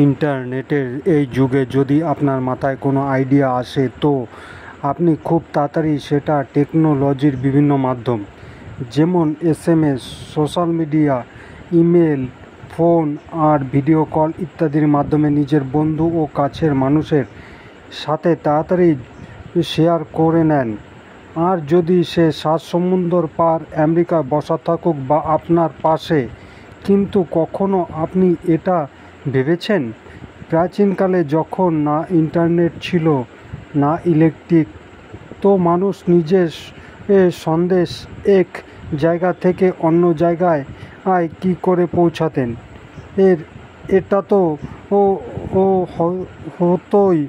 ইন্টারনেটের এই যুগে যদি আপনার মাথায় কোনো আইডিয়া আসে তো আপনি খুব তাড়াতাড়ি সেটা টেকনোলজির বিভিন্ন মাধ্যম যেমন SMS, social media, email, phone আর ভিডিও কল ইত্যাদির মাধ্যমে নিজের বন্ধু ও কাছের মানুষের সাথে তাড়াতাড়ি শেয়ার করে নেন। আর যদি সে 7 সমুদ্র পার আমেরিকায় বসা থাকুক বা আপনার পাশে। কিন্তু কখনো আপনি এটা ভেবেছেন, প্রাচীনকালে যখন না ইন্টারনেট ছিল না ইলেকট্রিক, তো মানুষ নিজের সন্দেশ এক জায়গা থেকে অন্য জায়গায় কী করে পৌঁছাতেন? এটা তো ও ও হতোই।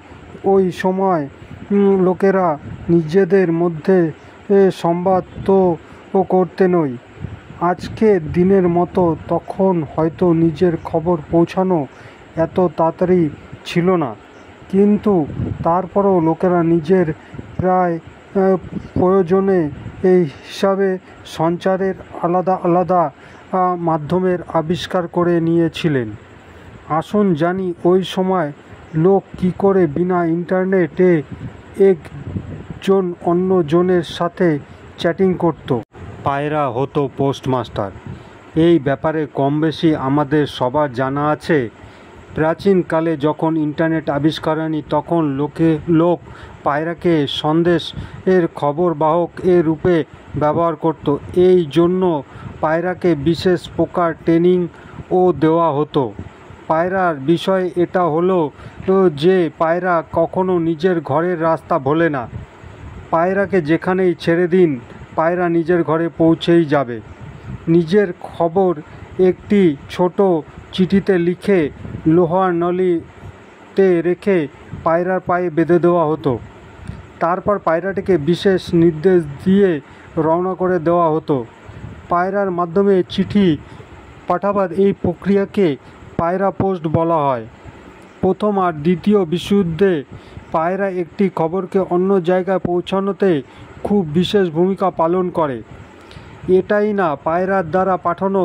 ওই সময় লোকেরা নিজেদের মধ্যে সংবাদ তো করতেনই আজকের দিনের মতো। তখন হয়তো নিজের খবর পৌঁছানো এত তাড়াতাড়ি ছিল না, কিন্তু তারপরও লোকেরা নিজের প্রায় প্রয়োজনে এই হিসাবে সঞ্চারের আলাদা আলাদা মাধ্যমের আবিষ্কার করে নিয়েছিলেন। আসুন জানি ওই সময় লোক কী করে বিনা ইন্টারনেটে একজন অন্যজনের সাথে চ্যাটিং করত। পায়রা হতো পোস্টমাস্টার। এই ব্যাপারে কম বেশি আমাদের সবার জানা আছে। প্রাচীনকালে যখন ইন্টারনেট আবিষ্কার হয়নি তখন লোক পায়রাকে সন্দেশ এর খবরবাহক এর রূপে ব্যবহার করত। এই জন্য পায়রাকে বিশেষ প্রকার ট্রেনিংও দেওয়া হতো। পায়রার বিষয় এটা হলো যে পায়রা কখনো নিজের ঘরের রাস্তা ভোলে না। পায়রাকে যেখানেই ছেড়ে দিন পায়রা নিজের ঘরে পৌঁছেই যাবে। নিজের খবর একটি ছোট চিঠিতে লিখে লোহার নলিতে রেখে পায়রার পায়ে বেঁধে দেওয়া হতো। তারপর পায়রাটিকে বিশেষ নির্দেশ দিয়ে রওনা করে দেওয়া হতো। পায়রার মাধ্যমে চিঠি পাঠাবার এই প্রক্রিয়াকে পায়রা পোস্ট বলা হয়। প্রথম আর দ্বিতীয় বিশ্বযুদ্ধে পায়রা একটি খবরকে অন্য জায়গায় পৌঁছানোতে খুব বিশেষ ভূমিকা পালন করে। এটাই না, পায়রার দ্বারা পাঠানো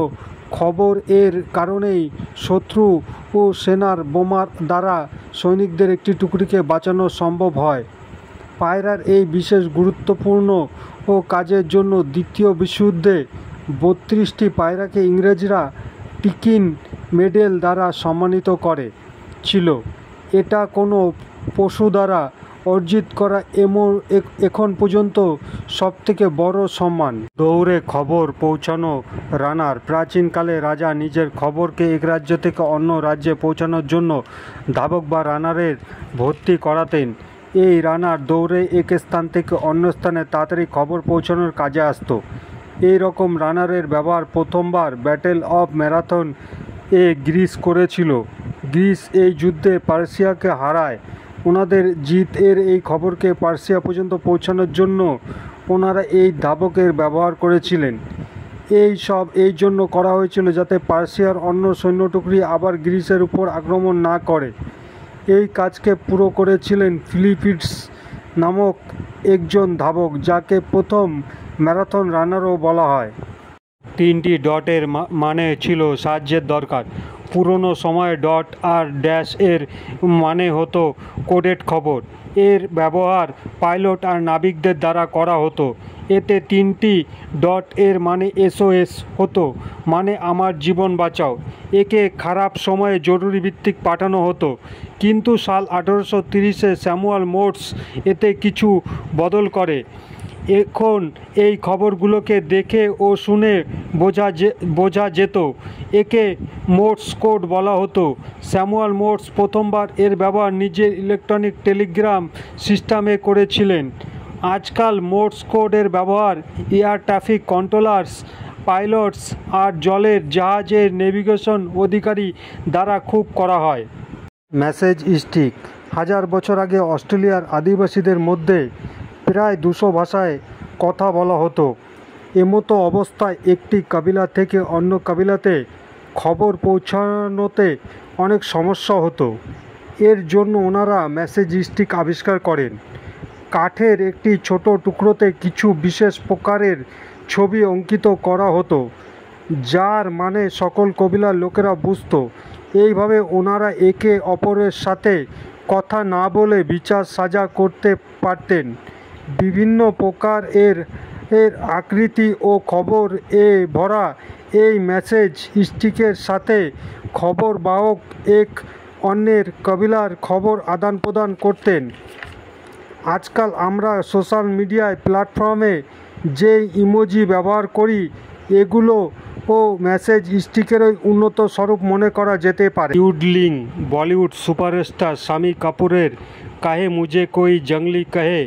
খবর এর কারণেই শত্রু ও সেনার বোমার দ্বারা সৈনিকদের একটি টুকরিকে বাঁচানো সম্ভব হয়। পায়রার এই বিশেষ গুরুত্বপূর্ণ ও কাজের জন্য দ্বিতীয় বিশ্বযুদ্ধে 32টি পায়রাকে ইংরেজরা টিকিন মেডেল দ্বারা সম্মানিত ছিল। এটা কোনো পশু দ্বারা অর্জিত করা এখন পর্যন্ত সবথেকে বড় সম্মান। দৌড়ে খবর পৌঁছানো রানার। প্রাচীনকালে রাজা নিজের খবরকে এক রাজ্য থেকে অন্য রাজ্যে পৌঁছানোর জন্য ধাবক বা রানারের ভর্তি করাতেন। এই রানার দৌড়ে এক স্থান থেকে অন্য স্থানে তাড়াতাড়ি খবর পৌঁছানোর কাজে আসতো। এই রকম রানারের ব্যবহার প্রথমবার ব্যাটেল অফ ম্যারাথন গ্রিস করেছিল। গ্রিস এই যুদ্ধে পার্সিয়াকে হারায়। ওনাদের জিত এর এই খবরকে পার্সিয়া পর্যন্ত পৌঁছানোর জন্য ওনারা এই ধাবকের ব্যবহার করেছিলেন। এই জন্য করা হয়েছিল যাতে পার্সিয়ার অন্য সৈন্যটুকরি আবার গ্রিসের উপর আক্রমণ না করে। এই কাজকে পুরো করেছিলেন ফিলিপিডস নামক একজন ধাবক, যাকে প্রথম ম্যারাথন রানারও বলা হয়। 3টি ডটের মানে ছিল সাহায্যের দরকার। পুরনো সময়ে ডট আর ড্যাশ এর মানে হতো কোডেড খবর। এর ব্যবহার পাইলট আর নাবিকদের দ্বারা করা হতো। এতে 3টি ডট এর মানে SOS হতো, মানে আমার জীবন বাঁচাও। একে খারাপ সময়ে জরুরি ভিত্তিক পাঠানো হতো, কিন্তু সাল 1830-এ স্যামুয়েল মোর্স এতে কিছু বদল করে। এখন এই খবরগুলোকে দেখে ও শুনে বোঝা যেত। একে মোর্স কোড বলা হতো। স্যামুয়েল মোর্স প্রথমবার এর ব্যবহার নিজের ইলেকট্রনিক টেলিগ্রাম সিস্টেমে করেছিলেন। আজকাল মোর্স কোডের ব্যবহার এয়ার ট্রাফিক কন্ট্রোলার্স, পাইলটস আর জলের জাহাজের নেভিগেশন অধিকারী দ্বারা খুব করা হয়। Message stick. 1000 বছর আগে অস্ট্রেলিয়ার আদিবাসীদের মধ্যে প্রায় 200 ভাষায় কথা বলা হতো। এমতো অবস্থায় একটি কাবিলা থেকে অন্য কাবিলাতে খবর পৌঁছানোতে অনেক সমস্যা হতো। এর জন্য ওনারা মেসেজ স্টিক আবিষ্কার করেন। কাঠের একটি ছোট টুকরোতে কিছু বিশেষ প্রকারের ছবি অঙ্কিত করা হতো, যার মানে সকল কবিলার লোকেরা বুঝত। এইভাবে ওনারা একে অপরের সাথে কথা না বলে বিচার সাজা করতে পারতেন। বিভিন্ন প্রকার এর আকৃতি ও খবর ভরা এই মেসেজ স্টিকের সাথে খবর বাহক এক অন্যের কবিলার খবর আদান প্রদান করতেন। আজকাল আমরা সোশ্যাল মিডিয়ায় প্ল্যাটফর্মে যে ইমোজি ব্যবহার করি এগুলো ও মেসেজ স্টিকেরই উন্নত স্বরূপ মনে করা যেতে পারে। ইউডলিং বলিউড সুপারস্টার শামি কাপুরের কাহে মুঝে কোই জঙ্গলি কাহে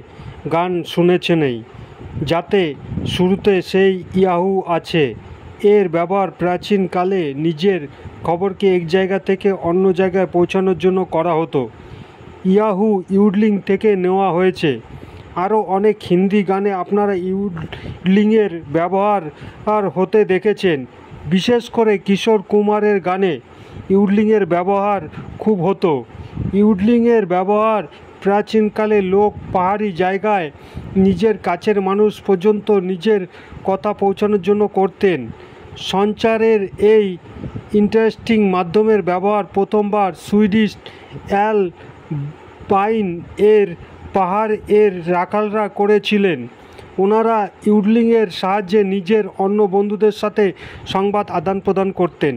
গান শুনেছেনই, যাতে শুরুতে সেই ইয়াহু আছে। এর ব্যবহার প্রাচীনকালে নিজের খবরকে এক জায়গা থেকে অন্য জায়গায় পৌঁছানোর জন্য করা হতো। ইয়াহু ইউডলিং থেকে নেওয়া হয়েছে। আরও অনেক হিন্দি গানে আপনারা ইউডলিংয়ের ব্যবহার হতে দেখেছেন। বিশেষ করে কিশোর কুমারের গানে ইউডলিংয়ের ব্যবহার খুব হতো। ইউডলিংয়ের ব্যবহার প্রাচীনকালে লোক পাহাড়ি জায়গায় নিজের কাছের মানুষ পর্যন্ত নিজের কথা পৌঁছানোর জন্য করতেন। সঞ্চারের এই ইন্টারেস্টিং মাধ্যমের ব্যবহার প্রথমবার সুইডিশ অ্যালপাইন এর পাহাড় এর রাখালরা করেছিলেন। ওনারা ইউডলিংয়ের সাহায্যে নিজের অন্য বন্ধুদের সাথে সংবাদ আদান প্রদান করতেন।